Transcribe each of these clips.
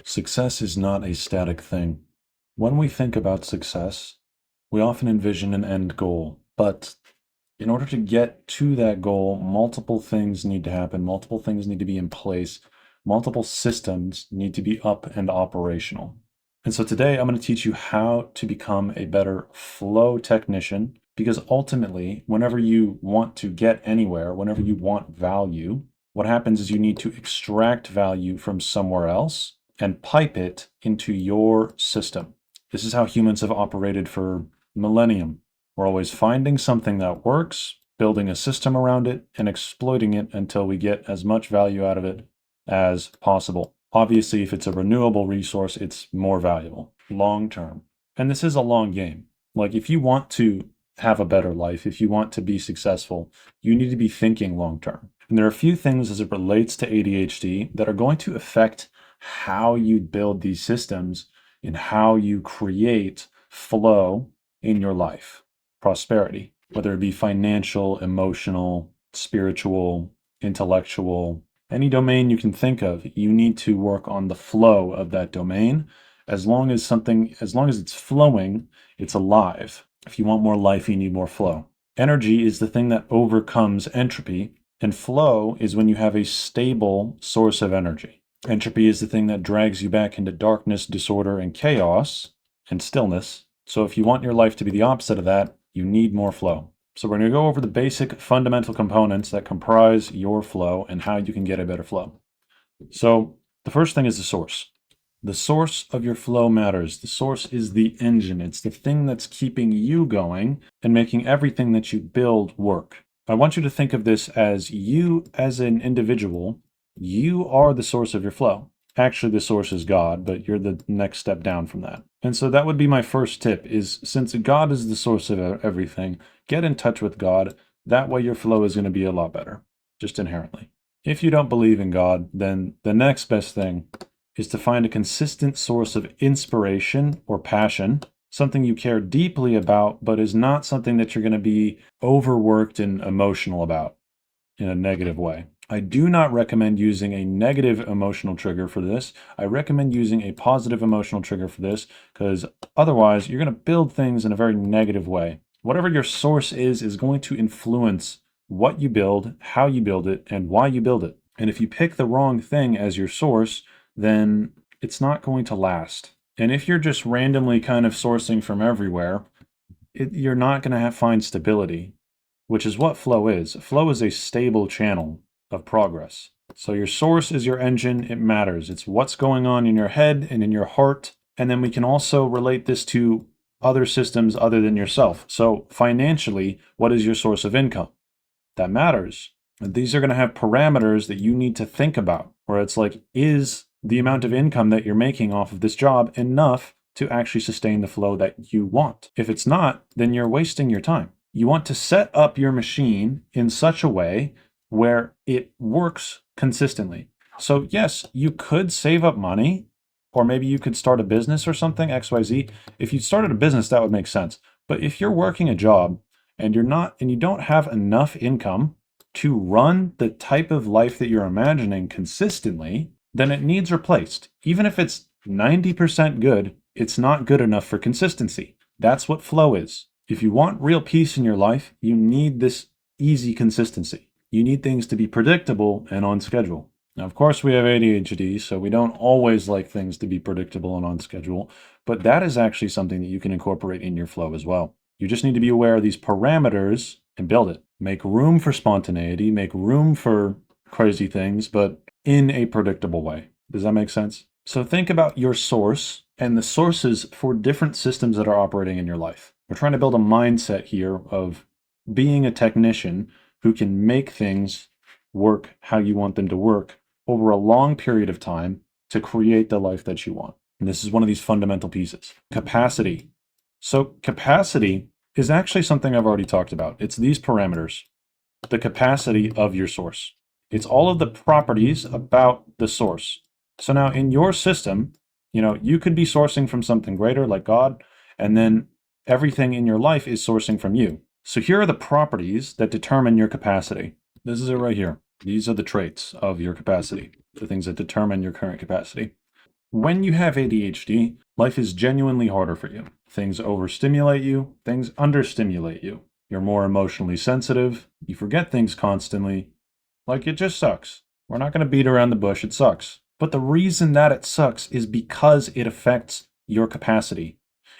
Success is not a static thing. When we think about success, we often envision an end goal, but in order to get to that goal, multiple things need to happen, multiple things need to be in place, multiple systems need to be up and operational. And so today I'm going to teach you how to become a better flow technician, because ultimately, whenever you want to get anywhere, whenever you want value, what happens is you need to extract value from somewhere else and pipe it into your system. This is how humans have operated for millennium. We're always finding something that works, building a system around it, and exploiting it until we get as much value out of it as possible. Obviously, if it's a renewable resource, it's more valuable long term. And this is a long game. Like, if you want to have a better life, if you want to be successful, you need to be thinking long term. And there are a few things as it relates to ADHD that are going to affect how you build these systems and how you create flow in your life. Prosperity, whether it be financial, emotional, spiritual, intellectual, any domain you can think of, you need to work on the flow of that domain. As long as it's flowing, it's alive. If you want more life, you need more flow. Energy is the thing that overcomes entropy, and flow is when you have a stable source of energy. Entropy is the thing that drags you back into darkness, disorder, and chaos, and stillness. So if you want your life to be the opposite of that, you need more flow. So we're going to go over the basic fundamental components that comprise your flow and how you can get a better flow. So the first thing is the source. The source of your flow matters. The source is the engine. It's the thing that's keeping you going and making everything that you build work. I want you to think of this as you as an individual. You are the source of your flow. Actually, the source is God, but you're the next step down from that. And so that would be my first tip is, since God is the source of everything, get in touch with God. That way your flow is going to be a lot better, just inherently. If you don't believe in God, then the next best thing is to find a consistent source of inspiration or passion, something you care deeply about, but is not something that you're going to be overworked and emotional about in a negative way. I do not recommend using a negative emotional trigger for this. I recommend using a positive emotional trigger for this, because otherwise you're going to build things in a very negative way. Whatever your source is going to influence what you build, how you build it, and why you build it. And if you pick the wrong thing as your source, then it's not going to last. And if you're just randomly kind of sourcing from everywhere, you're not going to find stability, which is what flow is. Flow is a stable channel of progress. So your source is your engine. It matters. It's what's going on in your head and in your heart. And then we can also relate this to other systems other than yourself. So financially, what is your source of income? That matters. And these are going to have parameters that you need to think about, where it's like, is the amount of income that you're making off of this job enough to actually sustain the flow that you want? If it's not, then you're wasting your time. You want to set up your machine in such a way where it works consistently. So yes, you could save up money, or maybe you could start a business or something, XYZ. If you started a business, that would make sense. But if you're working a job and you don't have enough income to run the type of life that you're imagining consistently, then it needs replaced. Even if it's 90% good, it's not good enough for consistency. That's what flow is. If you want real peace in your life, you need this easy consistency. You need things to be predictable and on schedule. Now, of course, we have ADHD, so we don't always like things to be predictable and on schedule, but that is actually something that you can incorporate in your flow as well. You just need to be aware of these parameters and build it. Make room for spontaneity, make room for crazy things, but in a predictable way. Does that make sense? So think about your source and the sources for different systems that are operating in your life. We're trying to build a mindset here of being a technician who can make things work how you want them to work over a long period of time to create the life that you want. And this is one of these fundamental pieces. Capacity. So capacity is actually something I've already talked about. It's these parameters, the capacity of your source. It's all of the properties about the source. So now in your system, you could be sourcing from something greater like God, and then everything in your life is sourcing from you. So here are the properties that determine your capacity. This is it right here. These are the traits of your capacity, the things that determine your current capacity. When you have ADHD, life is genuinely harder for you. Things overstimulate you, things understimulate you. You're more emotionally sensitive, you forget things constantly. Like, it just sucks. We're not going to beat around the bush, it sucks. But the reason that it sucks is because it affects your capacity.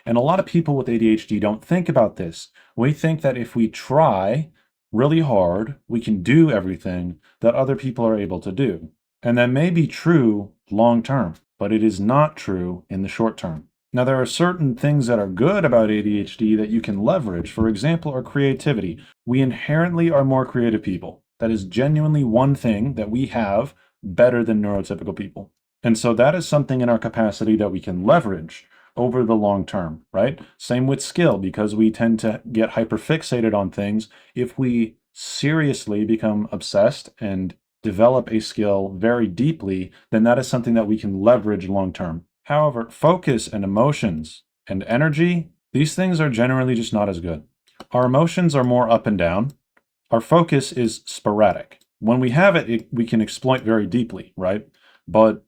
And a lot of people with ADHD don't think about this. We think that if we try really hard, we can do everything that other people are able to do. And that may be true long term, but it is not true in the short term. Now, there are certain things that are good about ADHD that you can leverage. For example, our creativity. We inherently are more creative people. That is genuinely one thing that we have better than neurotypical people. And so that is something in our capacity that we can leverage over the long term, right? Same with skill, because we tend to get hyperfixated on things. If we seriously become obsessed and develop a skill very deeply, then that is something that we can leverage long term. However, focus and emotions and energy, these things are generally just not as good. Our emotions are more up and down. Our focus is sporadic. When we have it, we can exploit very deeply, right? But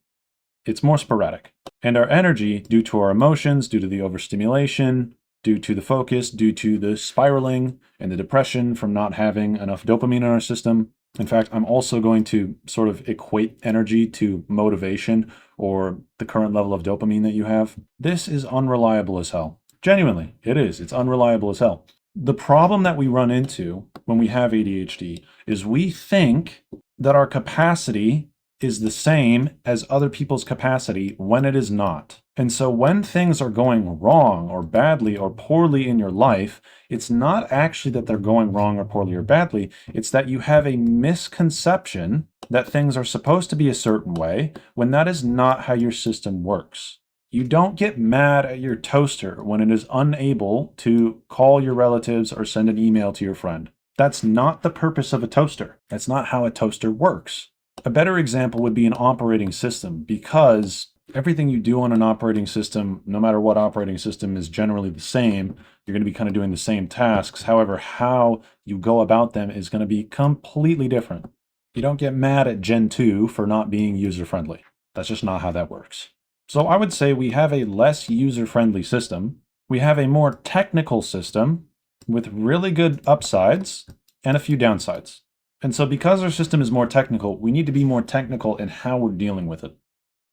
it's more sporadic. And our energy, due to our emotions, due to the overstimulation, due to the focus, due to the spiraling and the depression from not having enough dopamine in our system. In fact, I'm also going to sort of equate energy to motivation or the current level of dopamine that you have. This is unreliable as hell. Genuinely, it is. It's unreliable as hell. The problem that we run into when we have ADHD is we think that our capacity is the same as other people's capacity when it is not. And so when things are going wrong or badly or poorly in your life, it's not actually that they're going wrong or poorly or badly. It's that you have a misconception that things are supposed to be a certain way when that is not how your system works. You don't get mad at your toaster when it is unable to call your relatives or send an email to your friend. That's not the purpose of a toaster. That's not how a toaster works. A better example would be an operating system, because everything you do on an operating system, no matter what operating system, is generally the same. You're going to be kind of doing the same tasks. However, how you go about them is going to be completely different. You don't get mad at Gen 2 for not being user-friendly. That's just not how that works. So I would say we have a less user-friendly system. We have a more technical system with really good upsides and a few downsides. And so because our system is more technical, we need to be more technical in how we're dealing with it,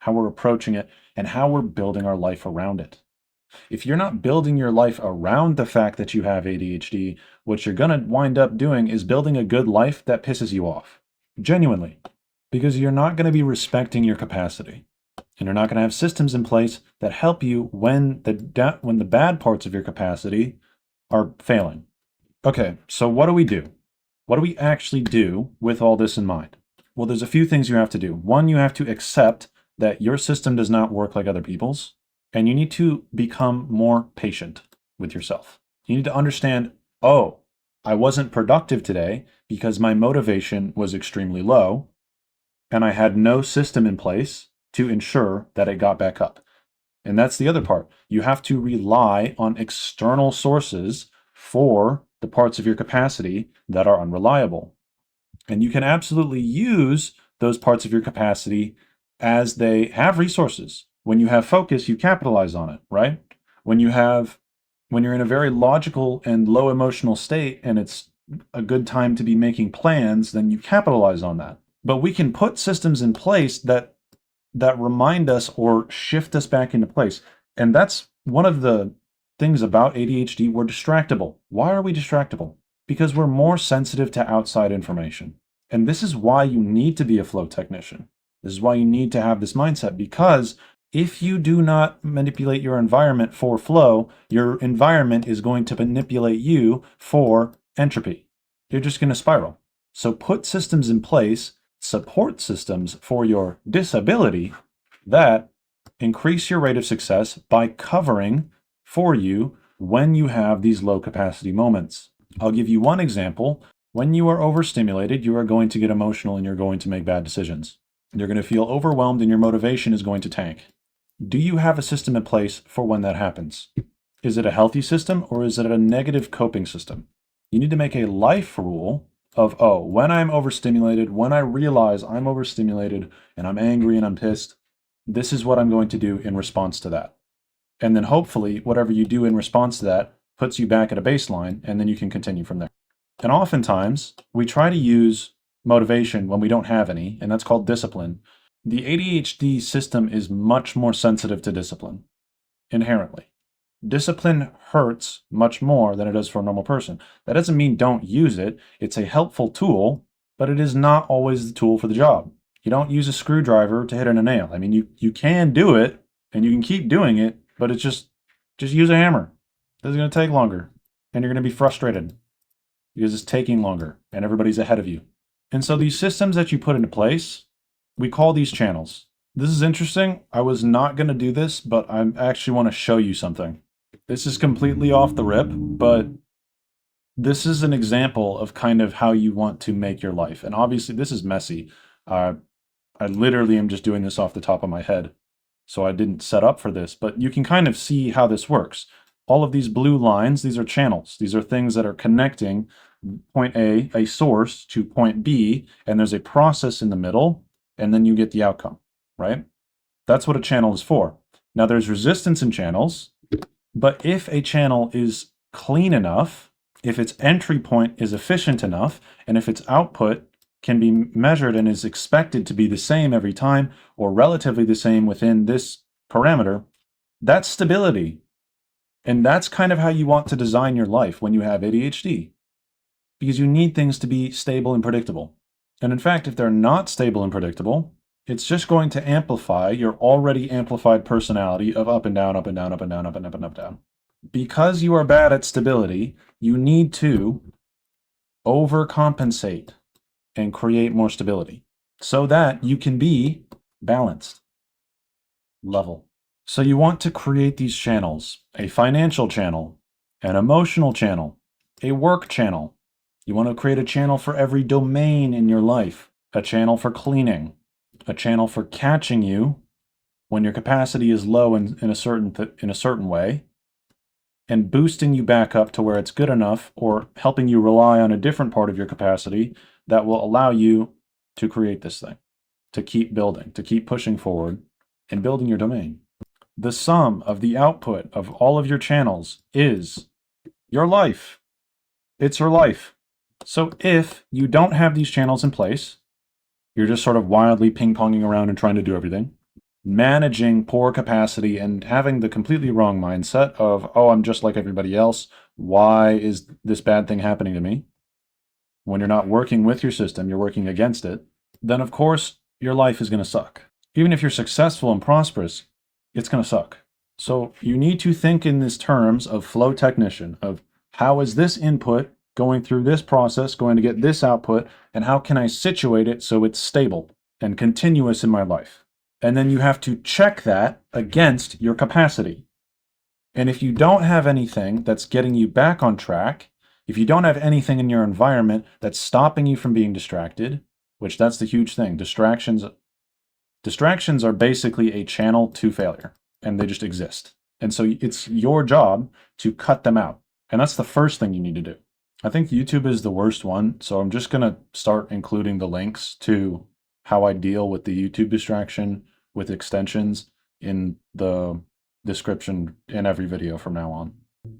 how we're approaching it, and how we're building our life around it. If you're not building your life around the fact that you have ADHD, what you're going to wind up doing is building a good life that pisses you off. Genuinely. Because you're not going to be respecting your capacity. And you're not going to have systems in place that help you when the bad parts of your capacity are failing. Okay, so what do we do? What do we actually do with all this in mind? Well, there's a few things you have to do. One, you have to accept that your system does not work like other people's, and you need to become more patient with yourself. You need to understand, oh, I wasn't productive today because my motivation was extremely low, and I had no system in place to ensure that it got back up. And that's the other part. You have to rely on external sources for the parts of your capacity that are unreliable. And you can absolutely use those parts of your capacity as they have resources. When you have focus, you capitalize on it, right? When you're in a very logical and low emotional state and it's a good time to be making plans, then you capitalize on that. But we can put systems in place that remind us or shift us back into place. And that's one of the things about ADHD. We're distractible. Why are we distractible? Because we're more sensitive to outside information. And this is why you need to be a flow technician. This is why you need to have this mindset, because if you do not manipulate your environment for flow, your environment is going to manipulate you for entropy. You're just going to spiral. So put systems in place, support systems for your disability that increase your rate of success by covering for you when you have these low capacity moments. I'll give you one example. When you are overstimulated, you are going to get emotional and you're going to make bad decisions. You're going to feel overwhelmed and your motivation is going to tank. Do you have a system in place for when that happens? Is it a healthy system or is it a negative coping system? You need to make a life rule of, oh, when I'm overstimulated, when I realize I'm overstimulated and I'm angry and I'm pissed, This is what I'm going to do in response to that. And then hopefully whatever you do in response to that puts you back at a baseline, and then you can continue from there. And oftentimes we try to use motivation when we don't have any, and that's called discipline. The ADHD system is much more sensitive to discipline, inherently. Discipline hurts much more than it does for a normal person. That doesn't mean don't use it. It's a helpful tool, but it is not always the tool for the job. You don't use a screwdriver to hit in a nail. I mean, you can do it, and you can keep doing it, but it's just use a hammer. This is going to take longer, and you're going to be frustrated because it's taking longer, and everybody's ahead of you. And so these systems that you put into place, we call these channels. This is interesting. I was not going to do this, but I actually want to show you something. This is completely off the rip, but this is an example of kind of how you want to make your life. And obviously this is messy. I literally am just doing this off the top of my head, so I didn't set up for this, but you can kind of see how this works. All of these blue lines, these are channels. These are things that are connecting point A source, to point B, and there's a process in the middle, and then you get the outcome, right? That's what a channel is for. Now there's resistance in channels, but if a channel is clean enough, if its entry point is efficient enough, and if its output can be measured and is expected to be the same every time, or relatively the same within this parameter, that's stability. And that's kind of how you want to design your life when you have ADHD, because you need things to be stable and predictable. And in fact, if they're not stable and predictable, it's just going to amplify your already amplified personality of up and down, up and down, up and down, up and up and up and down. Because you are bad at stability, you need to overcompensate and create more stability so that you can be balanced, level. So you want to create these channels: a financial channel, an emotional channel, a work channel. You want to create a channel for every domain in your life, a channel for cleaning, a channel for catching you when your capacity is low in a certain way, and boosting you back up to where it's good enough, or helping you rely on a different part of your capacity that will allow you to create this thing, to keep building, to keep pushing forward and building your domain. The sum of the output of all of your channels is your life. It's your life. So if you don't have these channels in place, you're just sort of wildly ping-ponging around and trying to do everything, managing poor capacity and having the completely wrong mindset of, oh, I'm just like everybody else. Why is this bad thing happening to me? When you're not working with your system, you're working against it, then of course your life is going to suck. Even if you're successful and prosperous, it's going to suck. So you need to think in these terms of flow technician, of how is this input going through this process going to get this output, and how can I situate it so it's stable and continuous in my life? And then you have to check that against your capacity. And if you don't have anything that's getting you back on track, if you don't have anything in your environment that's stopping you from being distracted, which that's the huge thing, distractions are basically a channel to failure, and they just exist. And so it's your job to cut them out. And that's the first thing you need to do. I think YouTube is the worst one, so I'm just going to start including the links to how I deal with the YouTube distraction with extensions in the description in every video from now on.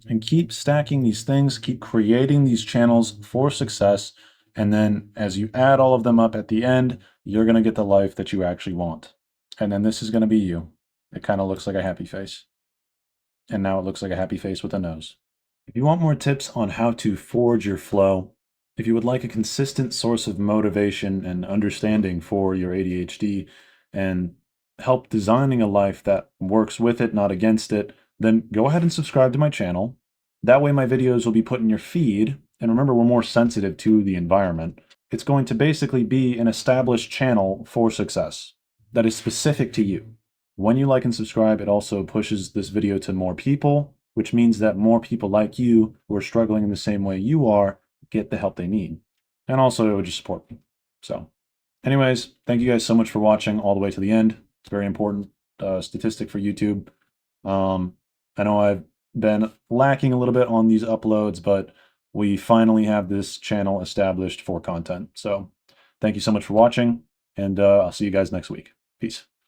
And keep stacking these things, keep creating these channels for success, and then as you add all of them up at the end, you're going to get the life that you actually want. And then this is going to be you. It kind of looks like a happy face. And now it looks like a happy face with a nose. If you want more tips on how to forge your flow, if you would like a consistent source of motivation and understanding for your ADHD, and help designing a life that works with it, not against it, then go ahead and subscribe to my channel. That way my videos will be put in your feed. And remember, we're more sensitive to the environment. It's going to basically be an established channel for success that is specific to you. When you like and subscribe, it also pushes this video to more people, which means that more people like you who are struggling in the same way you are get the help they need. And also it would just support me. So anyways, thank you guys so much for watching all the way to the end. It's a very important statistic for YouTube. I know I've been lacking a little bit on these uploads, but we finally have this channel established for content. So thank you so much for watching, and I'll see you guys next week. Peace.